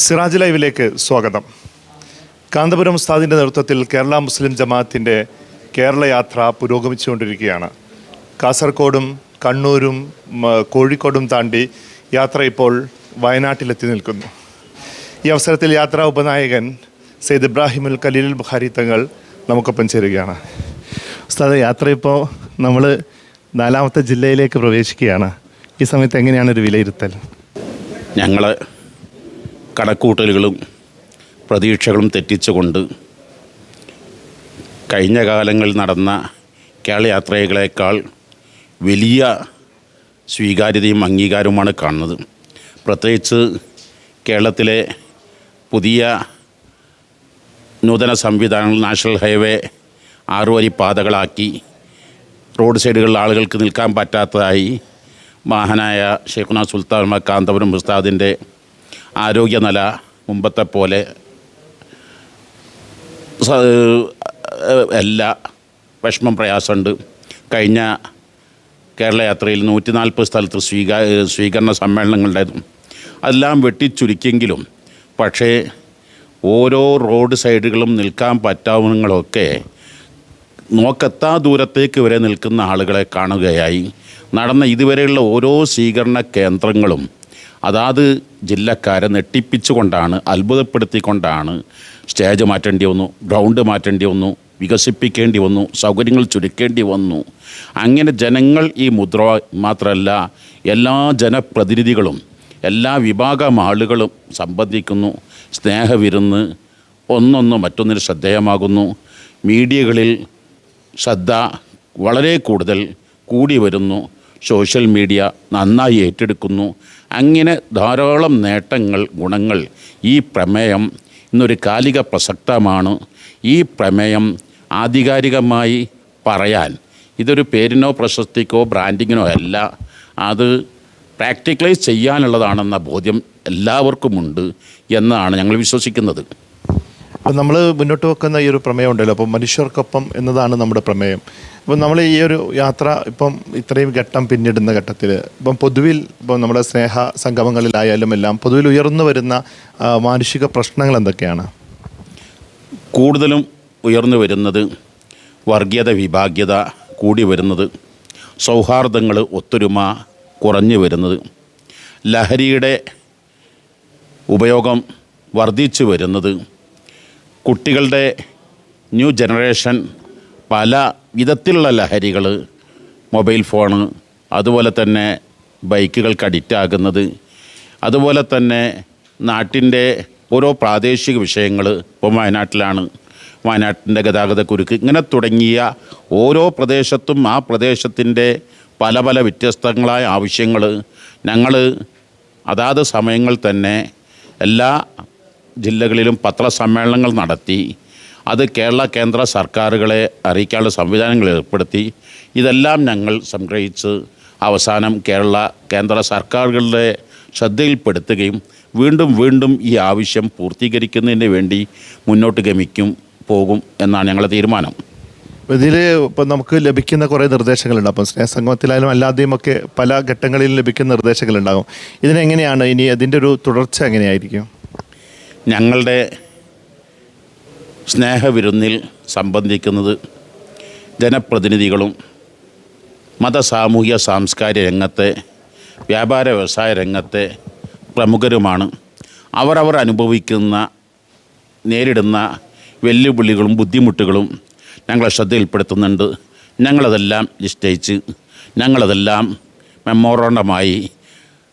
സിറാജ് ലൈവിലേക്ക് സ്വാഗതം. കാന്തപുരം ഉസ്താദിൻ്റെ നേതൃത്വത്തിൽ കേരള മുസ്ലിം ജമാഅത്തിൻ്റെ കേരള യാത്ര പുരോഗമിച്ചുകൊണ്ടിരിക്കുകയാണ്. കാസർഗോഡും കണ്ണൂരും കോഴിക്കോടും താണ്ടി യാത്ര ഇപ്പോൾ വയനാട്ടിലെത്തി നിൽക്കുന്നു. ഈ അവസരത്തിൽ യാത്രാ ഉപനായകൻ സെയ്ദ് ഇബ്രാഹിമുൽ ഖലീലുൽ ബുഖാരി തങ്ങൾ നമുക്കൊപ്പം ചേരുകയാണ്. ഉസ്താദ്, യാത്ര ഇപ്പോൾ നമ്മൾ 4ാമത്തെ ജില്ലയിലേക്ക് പ്രവേശിക്കുകയാണ്. ഈ സമയത്ത് എങ്ങനെയാണ് ഒരു വിലയിരുത്തൽ? ഞങ്ങൾ കണക്കൂട്ടലുകളും പ്രതീക്ഷകളും തെറ്റിച്ചുകൊണ്ട് കഴിഞ്ഞ കാലങ്ങളിൽ നടന്ന കേരള യാത്രകളേക്കാൾ വലിയ സ്വീകാര്യതയും അംഗീകാരവുമാണ് കാണുന്നത്. പ്രത്യേകിച്ച് കേരളത്തിലെ പുതിയ നൂതന സംവിധാനങ്ങൾ, നാഷണൽ ഹൈവേ 6 വരി പാതകളാക്കി റോഡ് സൈഡുകളിൽ ആളുകൾക്ക് നിൽക്കാൻ പറ്റാത്തതായി മഹാനായ ഷെയ്ഖുന സുൽത്താൻ കാന്തപുരം ഉസ്താദിൻ്റെ ആരോഗ്യനില മുമ്പത്തെ പോലെ എല്ലാ വിഷമം പ്രയാസമുണ്ട്. കഴിഞ്ഞ കേരള യാത്രയിൽ 140 സ്ഥലത്ത് സ്വീകരണ സമ്മേളനങ്ങളുണ്ടായിരുന്നു. അതെല്ലാം വെട്ടിച്ചുരുക്കിയെങ്കിലും പക്ഷേ ഓരോ റോഡ് സൈഡുകളും നിൽക്കാൻ പറ്റാവുന്നങ്ങളൊക്കെ നോക്കെത്താ ദൂരത്തേക്ക് വരെ നിൽക്കുന്ന ആളുകളെ കാണുകയായി. നടന്ന ഇതുവരെയുള്ള ഓരോ സ്വീകരണ കേന്ദ്രങ്ങളും അതാത് ജില്ലക്കാരെ നെട്ടിപ്പിച്ചുകൊണ്ടാണ്, അത്ഭുതപ്പെടുത്തിക്കൊണ്ടാണ് സ്റ്റേജ് മാറ്റേണ്ടി വന്നു, ഗ്രൗണ്ട് മാറ്റേണ്ടി വന്നു, വികസിപ്പിക്കേണ്ടി വന്നു, സൗകര്യങ്ങൾ ചുരുക്കേണ്ടി വന്നു. അങ്ങനെ ജനങ്ങൾ ഈ മുദ്ര മാത്രമല്ല എല്ലാ ജനപ്രതിനിധികളും എല്ലാ വിഭാഗം ആളുകളും സംബന്ധിക്കുന്നു. സ്നേഹവിരുന്ന് ഒന്നൊന്ന് മറ്റൊന്നിന് ശ്രദ്ധേയമാകുന്നു. മീഡിയകളിൽ ശ്രദ്ധ വളരെ കൂടുതൽ കൂടി വരുന്നു. സോഷ്യൽ മീഡിയ നന്നായി ഏറ്റെടുക്കുന്നു. അങ്ങനെ ധാരാളം നേട്ടങ്ങൾ, ഗുണങ്ങൾ ഈ പ്രമേയം ഇന്നൊരു കാലിക പ്രസക്തമാണ്. ഈ പ്രമേയം ആധികാരികമായി പറയാൻ ഇതൊരു പേരിനോ പ്രശസ്തിക്കോ ബ്രാൻഡിങ്ങിനോ അല്ല, അത് പ്രാക്ടിക്കലൈസ് ചെയ്യാനുള്ളതാണെന്ന ബോധ്യം എല്ലാവർക്കുമുണ്ട് എന്നാണ് ഞങ്ങൾ വിശ്വസിക്കുന്നത്. അപ്പോൾ നമ്മൾ മുന്നോട്ട് വെക്കുന്ന ഈ ഒരു പ്രമേയം ഉണ്ടല്ലോ, അപ്പോൾ മനുഷ്യർക്കൊപ്പം എന്നതാണ് നമ്മുടെ പ്രമേയം. അപ്പോൾ നമ്മൾ ഈ ഒരു യാത്ര ഇപ്പം ഇത്രയും ഘട്ടം പിന്നിടുന്ന ഘട്ടത്തിൽ ഇപ്പം പൊതുവിൽ ഇപ്പം നമ്മുടെ സ്നേഹ സംഗമങ്ങളിലായാലും എല്ലാം പൊതുവിൽ ഉയർന്നു വരുന്ന മാനുഷിക പ്രശ്നങ്ങൾ എന്തൊക്കെയാണ്? കൂടുതലും ഉയർന്നു വരുന്നത് വർഗീയത, വിഭാഗ്യത കൂടി വരുന്നത്, സൗഹാർദ്ദങ്ങൾ, ഒത്തൊരുമ കുറഞ്ഞു വരുന്നത്, ലഹരിയുടെ ഉപയോഗം വർദ്ധിച്ചു വരുന്നത്, കുട്ടികളുടെ ന്യൂ ജനറേഷൻ പല വിധത്തിലുള്ള ലഹരികൾ, മൊബൈൽ ഫോണ്, അതുപോലെ തന്നെ ബൈക്കുകൾക്ക് അഡിക്റ്റാകുന്നത്, അതുപോലെ തന്നെ നാട്ടിൻ്റെ ഓരോ പ്രാദേശിക വിഷയങ്ങൾ. ഇപ്പം വയനാട്ടിലാണ്, വയനാട്ടിൻ്റെ ഗതാഗതക്കുരുക്ക്, ഇങ്ങനെ തുടങ്ങിയ ഓരോ പ്രദേശത്തും ആ പ്രദേശത്തിൻ്റെ പല പല വ്യത്യസ്തങ്ങളായ ആവശ്യങ്ങൾ ഞങ്ങൾ അതാത് സമയങ്ങൾ തന്നെ എല്ലാ ജില്ലകളിലും പത്രസമ്മേളനങ്ങൾ നടത്തി അത് കേരള കേന്ദ്ര സർക്കാരുകളെ അറിയിക്കാനുള്ള സംവിധാനങ്ങൾ ഏർപ്പെടുത്തി ഇതെല്ലാം ഞങ്ങൾ സംഗ്രഹിച്ച് അവസാനം കേരള കേന്ദ്ര സർക്കാരുകളുടെ ശ്രദ്ധയിൽപ്പെടുത്തുകയും വീണ്ടും വീണ്ടും ഈ ആവശ്യം പൂർത്തീകരിക്കുന്നതിന് വേണ്ടി മുന്നോട്ട് പോകും എന്നാണ് ഞങ്ങളുടെ തീരുമാനം. ഇതിൽ ഇപ്പം നമുക്ക് ലഭിക്കുന്ന കുറേ നിർദ്ദേശങ്ങളുണ്ട്. അപ്പം സ്നേഹസംഗമത്തിലായാലും അല്ലാതെയും ഒക്കെ പല ഘട്ടങ്ങളിലും ലഭിക്കുന്ന നിർദ്ദേശങ്ങളുണ്ടാകും. ഇതിനെങ്ങനെയാണ് ഇനി അതിൻ്റെ ഒരു തുടർച്ച എങ്ങനെയായിരിക്കും? ഞങ്ങളുടെ സ്നേഹവിരുന്നിൽ സംബന്ധിക്കുന്നത് ജനപ്രതിനിധികളും സാമൂഹിക സാംസ്കാരിക രംഗത്തെ, വ്യാപാര വ്യവസായ രംഗത്തെ പ്രമുഖരുമാണ്. അവരവർ അനുഭവിക്കുന്ന, നേരിടുന്ന വെല്ലുവിളികളും ബുദ്ധിമുട്ടുകളും ഞങ്ങളെ ശ്രദ്ധയിൽപ്പെടുത്തുന്നുണ്ട്. ഞങ്ങളതെല്ലാം നിശ്ചയിച്ച് ഞങ്ങളതെല്ലാം മെമ്മോറണ്ടമായി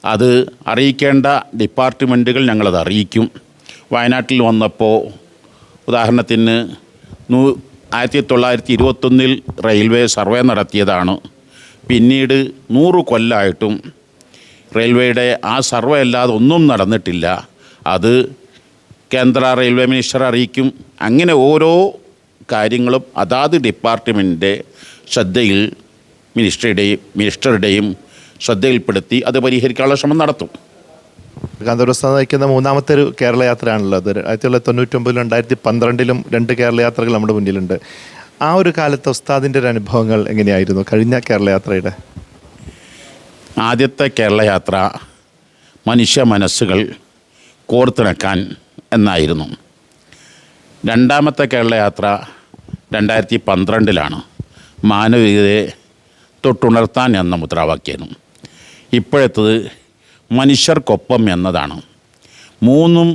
അത് അറിയിക്കേണ്ട ഡിപ്പാർട്ട്മെൻറ്റുകൾ ഞങ്ങളത് അറിയിക്കും. വയനാട്ടിൽ വന്നപ്പോൾ ഉദാഹരണത്തിന് 1921 റെയിൽവേ സർവേ നടത്തിയതാണ്. പിന്നീട് 100 കൊല്ലമായിട്ടും റെയിൽവേയുടെ ആ സർവേ അല്ലാതെ ഒന്നും നടന്നിട്ടില്ല. അത് കേന്ദ്ര റെയിൽവേ മിനിസ്റ്റർ അറിയിക്കും. അങ്ങനെ ഓരോ കാര്യങ്ങളും അതാത് ഡിപ്പാർട്ട്മെൻറ്റിൻ്റെ ശ്രദ്ധയിൽ മിനിസ്റ്ററുടെയും ശ്രദ്ധയിൽപ്പെടുത്തി അത് പരിഹരിക്കാനുള്ള ശ്രമം നടത്തും. കാന്തപുരം ഉസ്താദ് നയിക്കുന്ന 3ാമത്തെ ഒരു കേരള യാത്രയാണല്ലോ അത്. 1999, 2012 2 കേരള യാത്രകൾ നമ്മുടെ മുന്നിലുണ്ട്. ആ ഒരു കാലത്ത് ഉസ്താദിൻ്റെ ഒരു അനുഭവങ്ങൾ എങ്ങനെയായിരുന്നു കഴിഞ്ഞ കേരള യാത്രയുടെ? ആദ്യത്തെ കേരള യാത്ര മനുഷ്യ മനസ്സുകൾ കോർത്തിണക്കാൻ എന്നായിരുന്നു. രണ്ടാമത്തെ കേരളയാത്ര 2012 മാനവികതയെ തൊട്ടുണർത്താൻ എന്ന മുദ്രാവാക്യം. ഇപ്പോഴത്തത് മനുഷ്യർക്കൊപ്പം എന്നതാണ്. മൂന്നും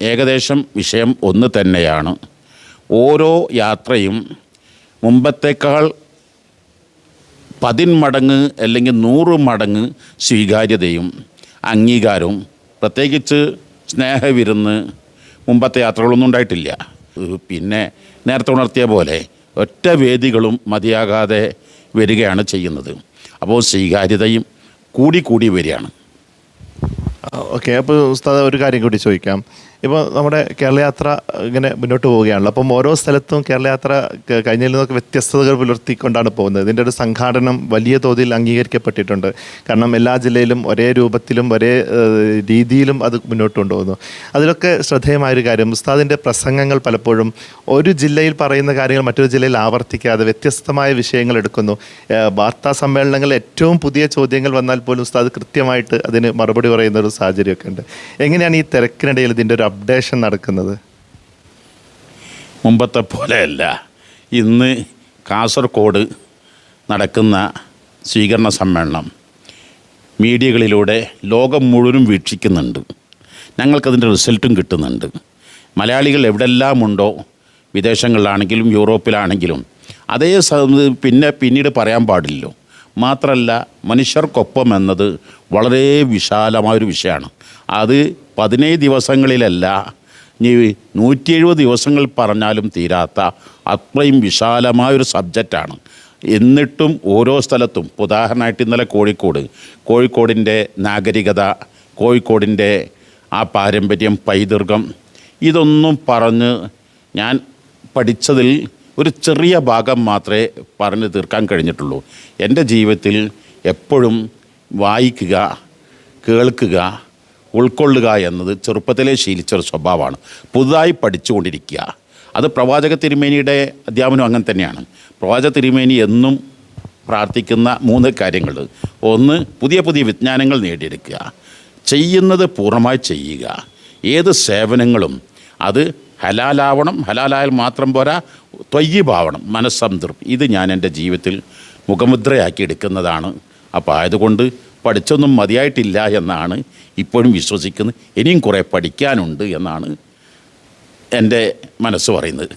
ഏകദേശം വിഷയം ഒന്ന് തന്നെയാണ്. ഓരോ യാത്രയും മുമ്പത്തേക്കാൾ 10 മടങ്ങ് അല്ലെങ്കിൽ 100 മടങ്ങ് സ്വീകാര്യതയും അംഗീകാരവും, പ്രത്യേകിച്ച് സ്നേഹവിരുന്ന് മുമ്പത്തെ യാത്രകളൊന്നും ഉണ്ടായിട്ടില്ല. പിന്നെ നേരത്തെ ഉണർത്തിയ പോലെ ഒറ്റ വേദികളും മതിയാകാതെ വരികയാണ് ചെയ്യുന്നത്. അപ്പോൾ സ്വീകാര്യതയും കൂടി വരികയാണ്. ഓക്കെ, അപ്പോൾ ഉസ്താദ് ഒരു കാര്യം കൂടി ചോദിക്കാം. ഇപ്പോൾ നമ്മുടെ കേരളയാത്ര ഇങ്ങനെ മുന്നോട്ട് പോവുകയാണല്ലോ. അപ്പം ഓരോ സ്ഥലത്തും കേരളയാത്ര കഴിഞ്ഞതിൽ നിന്നൊക്കെ വ്യത്യസ്തതകൾ പുലർത്തിക്കൊണ്ടാണ് പോകുന്നത്. ഇതിൻ്റെ ഒരു സംഘാടനം വലിയ തോതിൽ അംഗീകരിക്കപ്പെട്ടിട്ടുണ്ട്. കാരണം എല്ലാ ജില്ലയിലും ഒരേ രൂപത്തിലും ഒരേ രീതിയിലും അത് മുന്നോട്ട് കൊണ്ടുപോകുന്നു. അതിലൊക്കെ ശ്രദ്ധേയമായൊരു കാര്യം, ഉസ്താദിൻ്റെ പ്രസംഗങ്ങൾ പലപ്പോഴും ഒരു ജില്ലയിൽ പറയുന്ന കാര്യങ്ങൾ മറ്റൊരു ജില്ലയിൽ ആവർത്തിക്കാതെ വ്യത്യസ്തമായ വിഷയങ്ങൾ എടുക്കുന്നു. വാർത്താ സമ്മേളനങ്ങളിൽ ഏറ്റവും പുതിയ ചോദ്യങ്ങൾ വന്നാൽ പോലും ഉസ്താദ് കൃത്യമായിട്ട് അതിന് മറുപടി പറയുന്ന ഒരു സാഹചര്യമൊക്കെ ഉണ്ട്. എങ്ങനെയാണ് ഈ തിരക്കിനിടയിൽ ഇതിൻ്റെ ഒരു അപ്ഡേഷൻ നടക്കുന്നത്? മുമ്പത്തെ പോലെയല്ല. ഇന്ന് കാസർഗോഡ് നടക്കുന്ന സ്വീകരണ സമ്മേളനം മീഡിയകളിലൂടെ ലോകം മുഴുവനും വീക്ഷിക്കുന്നുണ്ട്. ഞങ്ങൾക്കതിൻ്റെ റിസൾട്ടും കിട്ടുന്നുണ്ട്. മലയാളികൾ എവിടെല്ലാം ഉണ്ടോ, വിദേശങ്ങളിലാണെങ്കിലും യൂറോപ്പിലാണെങ്കിലും അതേ പിന്നീട് പറയാൻ പാടില്ലല്ലോ. മാത്രമല്ല, മനുഷ്യർക്കൊപ്പം എന്നത് വളരെ വിശാലമായൊരു വിഷയമാണ്. അത് 17 ദിവസങ്ങളിലല്ല, ഇനി 170 ദിവസങ്ങൾ പറഞ്ഞാലും തീരാത്ത അത്രയും വിശാലമായൊരു സബ്ജക്റ്റാണ്. എന്നിട്ടും ഓരോ സ്ഥലത്തും, ഉദാഹരണമായിട്ട് ഇന്നലെ കോഴിക്കോടിൻ്റെ നാഗരികത, കോഴിക്കോടിൻ്റെ ആ പാരമ്പര്യം, പൈതൃകം, ഇതൊന്നും പറഞ്ഞ് ഞാൻ പഠിച്ചതിൽ ഒരു ചെറിയ ഭാഗം മാത്രമേ പറഞ്ഞു തീർക്കാൻ കഴിഞ്ഞിട്ടുള്ളൂ. എൻ്റെ ജീവിതത്തിൽ എപ്പോഴും വായിക്കുക, കേൾക്കുക, ഉൾക്കൊള്ളുക എന്നത് ചെറുപ്പത്തിലേ ശീലിച്ചൊരു സ്വഭാവമാണ്. പുതുതായി പഠിച്ചുകൊണ്ടിരിക്കുക. അത് പ്രവാചക തിരുമേനിയുടെ അധ്യാപനം അങ്ങനെ തന്നെയാണ്. പ്രവാചക തിരുമേനി എന്നും പ്രാർത്ഥിക്കുന്ന 3 കാര്യങ്ങൾ. ഒന്ന്, പുതിയ വിജ്ഞാനങ്ങൾ നേടിയെടുക്കുക. ചെയ്യുന്നത് പൂർണ്ണമായി ചെയ്യുക. ഏത് സേവനങ്ങളും അത് ഹലാലാവണം. ഹലാലായാൽ മാത്രം പോരാ, ത്വയ്യിബാവണം, മനസ്സംതൃപ്തി. ഇത് ഞാൻ എൻ്റെ ജീവിതത്തിൽ മുഖമുദ്രയാക്കി എടുക്കുന്നതാണ്. അപ്പോൾ ആയതുകൊണ്ട് പഠിച്ചൊന്നും മതിയായിട്ടില്ല എന്നാണ് ഇപ്പോഴും വിശ്വസിക്കുന്നത്. ഇനിയും കുറേ പഠിക്കാനുണ്ട് എന്നാണ് എൻ്റെ മനസ്സ് പറയുന്നത്.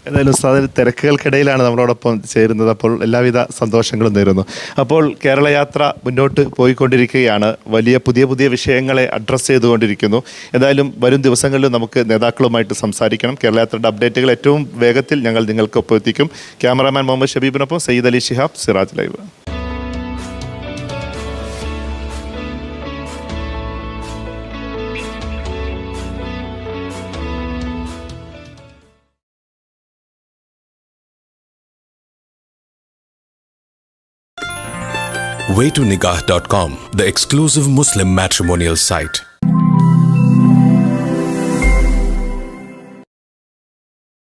എന്തായാലും ഉസ്താദ് തിരക്കുകൾക്കിടയിലാണ് നമ്മളോടൊപ്പം ചേരുന്നത്. അപ്പോൾ എല്ലാവിധ സന്തോഷങ്ങളും നേരുന്നു. അപ്പോൾ കേരളയാത്ര മുന്നോട്ട് പോയിക്കൊണ്ടിരിക്കുകയാണ്. വലിയ പുതിയ വിഷയങ്ങളെ അഡ്രസ്സ് ചെയ്തുകൊണ്ടിരിക്കുന്നു. എന്തായാലും വരും ദിവസങ്ങളിൽ നമുക്ക് നേതാക്കളുമായിട്ട് സംസാരിക്കണം. കേരളയാത്രയുടെ അപ്ഡേറ്റുകൾ ഏറ്റവും വേഗത്തിൽ ഞങ്ങൾ നിങ്ങൾക്കൊപ്പം എത്തിക്കും. ക്യാമറാമാൻ മുഹമ്മദ് ഷബീബിനൊപ്പം Sayyid Ali Shihab, Siraj live. waytonikah.com, the exclusive Muslim matrimonial site.